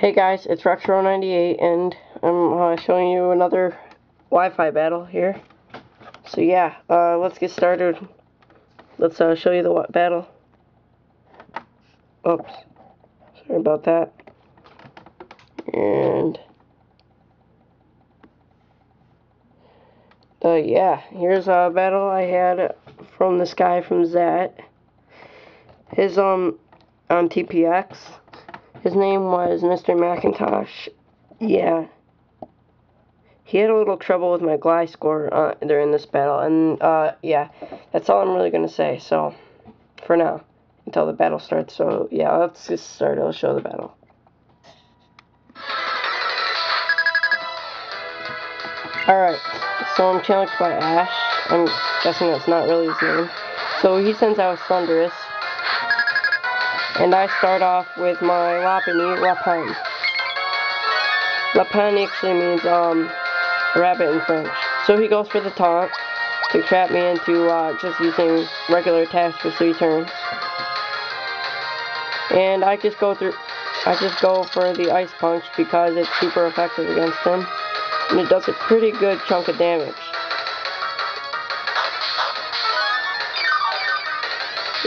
Hey guys, it's Retro98 and I'm showing you another Wi-Fi battle here. So yeah, let's get started. Let's show you the battle. Oops, sorry about that. And yeah, here's a battle I had from this guy from Zat. His on TPX. His name was Mr. Macintosh. Yeah. He had a little trouble with my glide score during this battle, and yeah, that's all I'm really gonna say. So, for now, until the battle starts. So yeah, let's get started. I'll show the battle. All right, so I'm challenged by Ash. I'm guessing that's not really his name. So he sends out Thunderous, and I start off with my Lapini, Lapin. Lapin actually means rabbit in French. So he goes for the taunt to trap me into just using regular attacks for 3 turns. And I just go for the Ice Punch because it's super effective against him. And it does a pretty good chunk of damage.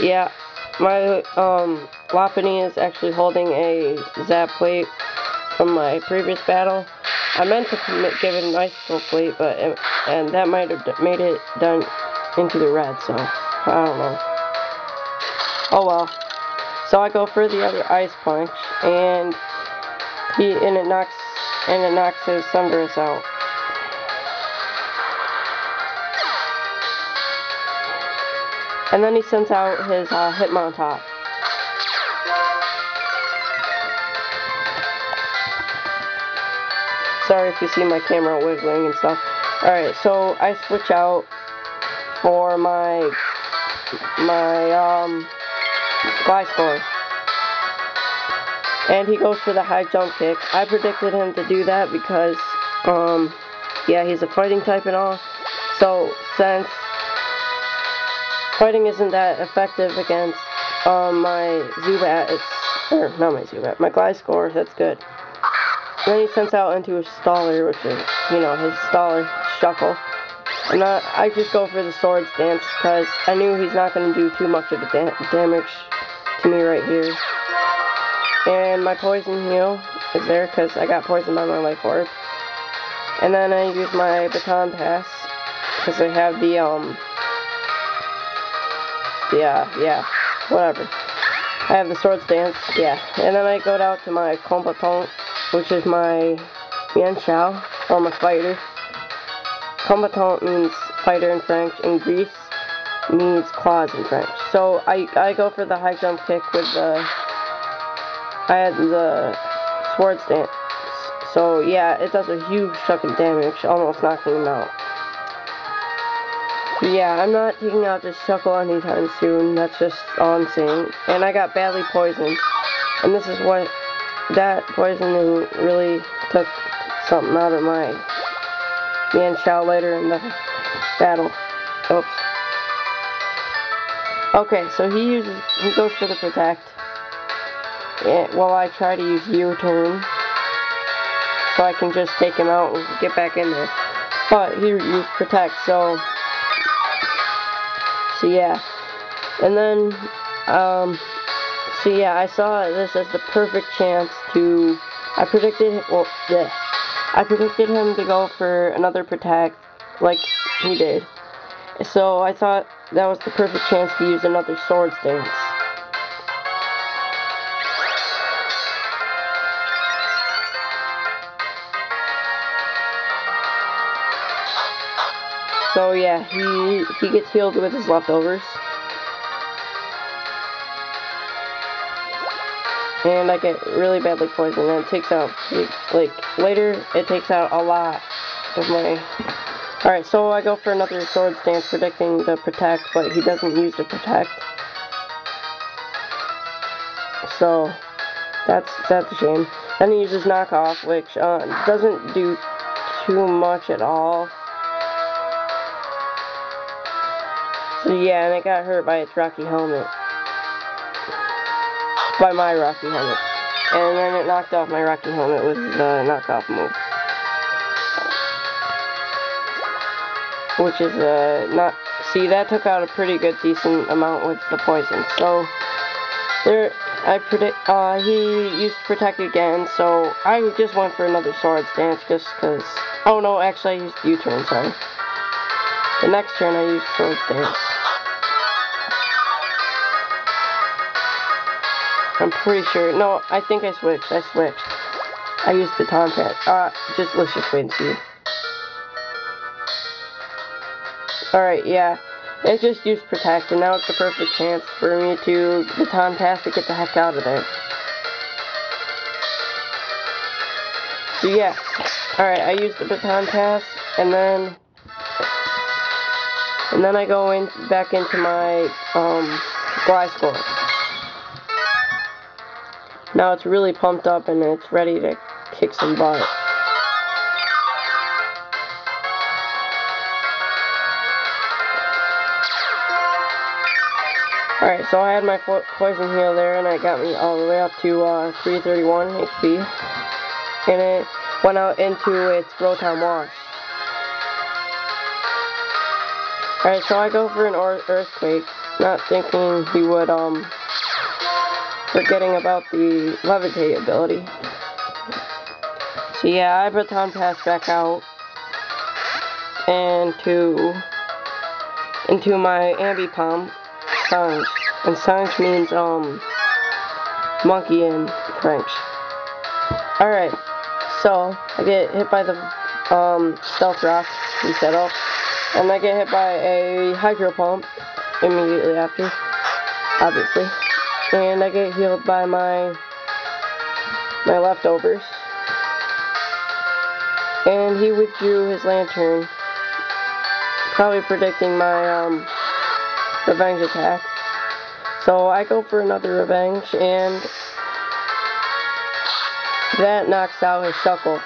Yeah, my Lapini is actually holding a Zap plate from my previous battle. I meant to give it an icicle plate, and that might have made it done into the red, so I don't know. Oh well. So I go for the other Ice Punch, and it knocks his Thunderous out. And then he sends out his Hitmontop. Sorry if you see my camera wiggling and stuff. Alright, so I switch out for my glide score. And he goes for the high jump kick. I predicted him to do that because, yeah, he's a fighting type and all. So, since fighting isn't that effective against my Zubat, not my Zubat, my glide score, that's good. Then he sends out into a Staller, which is, you know, his Staller, Shuckle. And I just go for the Swords Dance because I knew he's not going to do too much of the damage to me right here. And my Poison Heal is there because I got poisoned by my Life Orb. And then I use my Baton Pass because I have the, whatever. I have the Swords Dance, yeah. And then I go out to my Combatant, which is my Mienshao, or my fighter. Combatant means fighter in French, and Gris means claws in French. So I go for the high jump kick with I had the Swords Dance. So yeah, it does a huge chunk of damage, almost knocking him out. So yeah, I'm not taking out this Shuckle anytime soon, that's just all I'm saying. And I got badly poisoned, and this is what that poisoning really took something out of my Mienshao later in the battle. Oops. Okay, so he goes for the Protect. While I try to use U-turn, so I can just take him out and get back in there. But he used Protect, so yeah. And then, so yeah, I saw this as the perfect chance to, I predicted him to go for another Protect, like he did. So I thought that was the perfect chance to use another Swords Dance. So yeah, he gets healed with his leftovers. And I get really badly poisoned, and it takes out, like, later, it takes out a lot of my... Alright, so I go for another Swords Dance, predicting the Protect, but he doesn't use the Protect. So, that's a shame. Then he uses Knockoff, which doesn't do too much at all. So yeah, and it got hurt by its Rocky Helmet. By my Rocky Helmet. and then it knocked off my Rocky helmet with the knockoff move. Which is, not... See, that took out a pretty good, decent amount with the poison. So, there, he used Protect again, so I just went for another Sword Stance, just because... Oh, no, actually, I used U-turn, sorry. The next turn, I used Sword Stance. I'm pretty sure... No, I think I switched. I used Baton Pass. Let's just wait and see. Alright, yeah. It just used Protect, and now it's the perfect chance for me to Baton Pass to get the heck out of there. So yeah. Alright, I used the Baton Pass, and then I go back into my Gliscor. Now it's really pumped up and it's ready to kick some butt. Alright, so I had my poison heal there, and it got me all the way up to 331 HP. And it went out into its Rotom Wash. Alright, so I go for an Earthquake, not thinking he would, forgetting about the Levitate ability. So yeah, I Baton Pass back out into my Ambipom, Sange. And Sange means, monkey in French. Alright, so I get hit by the, Stealth Rock, reset up, and I get hit by a Hydro Pump immediately after, obviously. And I get healed by my leftovers. And he withdrew his Lantern, probably predicting my, revenge attack. So I go for another revenge, and that knocks out his Shuckle.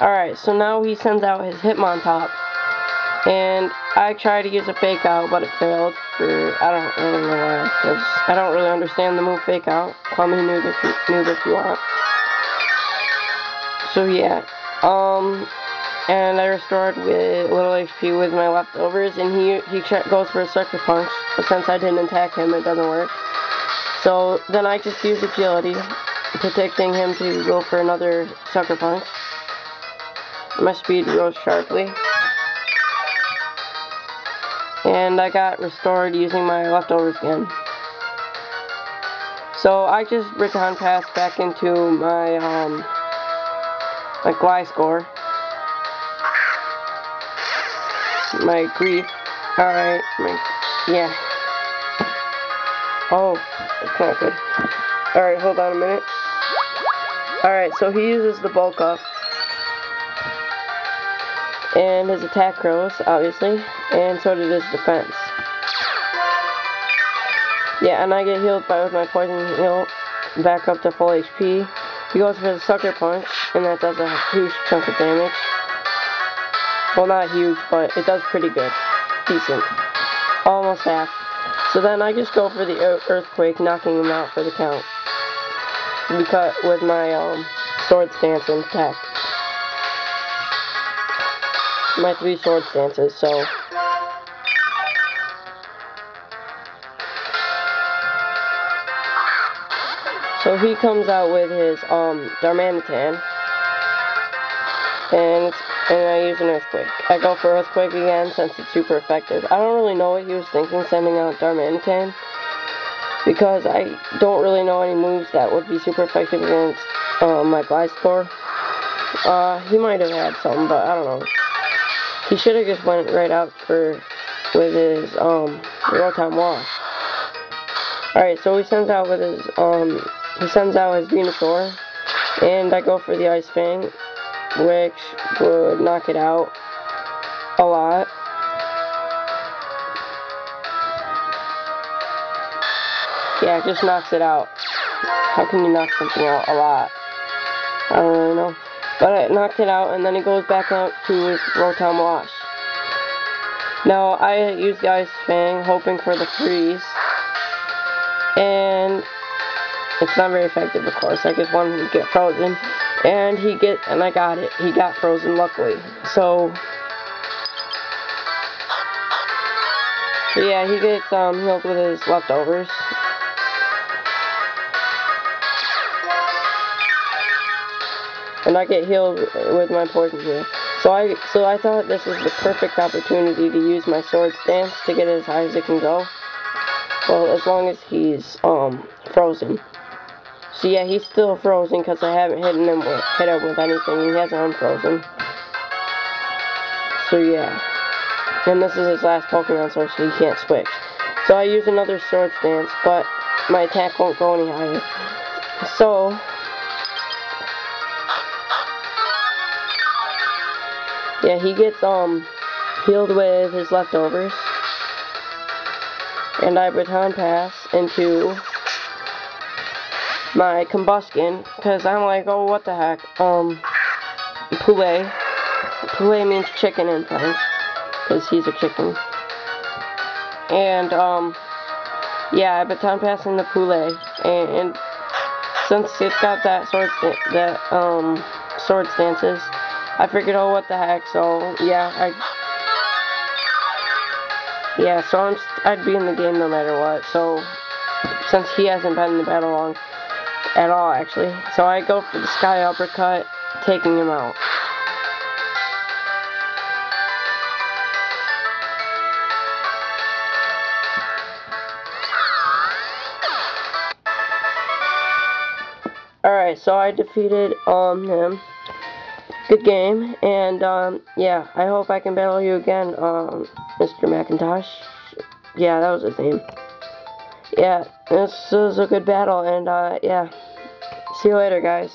Alright, so now he sends out his Hitmontop. And I tried to use a Fake Out, but it failed for, I don't really know why, because I don't really understand the move Fake Out. Call me noob if you want. So yeah, and I restored with a little HP with my leftovers, and he goes for a Sucker Punch, but since I didn't attack him, it doesn't work. So then I just use Agility, predicting him to go for another Sucker Punch. My speed rose sharply. And I got restored using my leftovers again. So I just Baton Pass back into my Gliscor. My Grief. Alright, yeah. Oh, that's not good. Alright, hold on a minute. Alright, so he uses the Bulk Up. And his attack grows, obviously, and so did his defense. Yeah, and I get healed with my poison heal back up to full HP. He goes for the Sucker Punch, and that does a huge chunk of damage. Well, not huge, but it does pretty good. Decent. Almost half. So then I just go for the Earthquake, knocking him out for the count. With my Sword Stance and attack. My 3 Sword Stances, so he comes out with his Darmanitan, and I use an Earthquake. I go for Earthquake again since it's super effective. I don't really know what he was thinking sending out Darmanitan, because I don't really know any moves that would be super effective against my Gliscor. He might have had something, but I don't know. He should have just went right out with his Rotom Wash. Alright, so he sends out his Venusaur, and I go for the Ice Fang, which would knock it out a lot. Yeah, it just knocks it out. How can you knock something out a lot? I don't really know. But it knocked it out, and then he goes back out to his Rotom Wash. Now, I use the Ice Fang, hoping for the freeze. And it's not very effective, of course. I just wanted to get frozen. And I got it. He got frozen, luckily. So yeah, he gets healed with his leftovers. And I get healed with my poison here. So I thought this was the perfect opportunity to use my Sword Stance to get as high as it can go. Well, as long as he's frozen. So yeah, he's still frozen because I haven't hit him with anything. He hasn't unfrozen. So yeah. And this is his last Pokemon source, so he can't switch. So I use another Sword Stance, but my attack won't go any higher. So yeah, he gets healed with his leftovers. And I baton pass into my Combustion, because I'm like, oh, what the heck. Poulet. Poulet means chicken in French, because he's a chicken. And, yeah, I baton pass into Poulet. And since it's got that Sword Stances, I figured, oh, what the heck, so, yeah, so I'd be in the game no matter what, so, since he hasn't been in the battle long, at all, actually, so I go for the Sky Uppercut, taking him out. Alright, so I defeated, him. Good game, and, yeah, I hope I can battle you again, Mr. Macintosh. Yeah, that was his name. Yeah, this was a good battle, and, yeah. See you later, guys.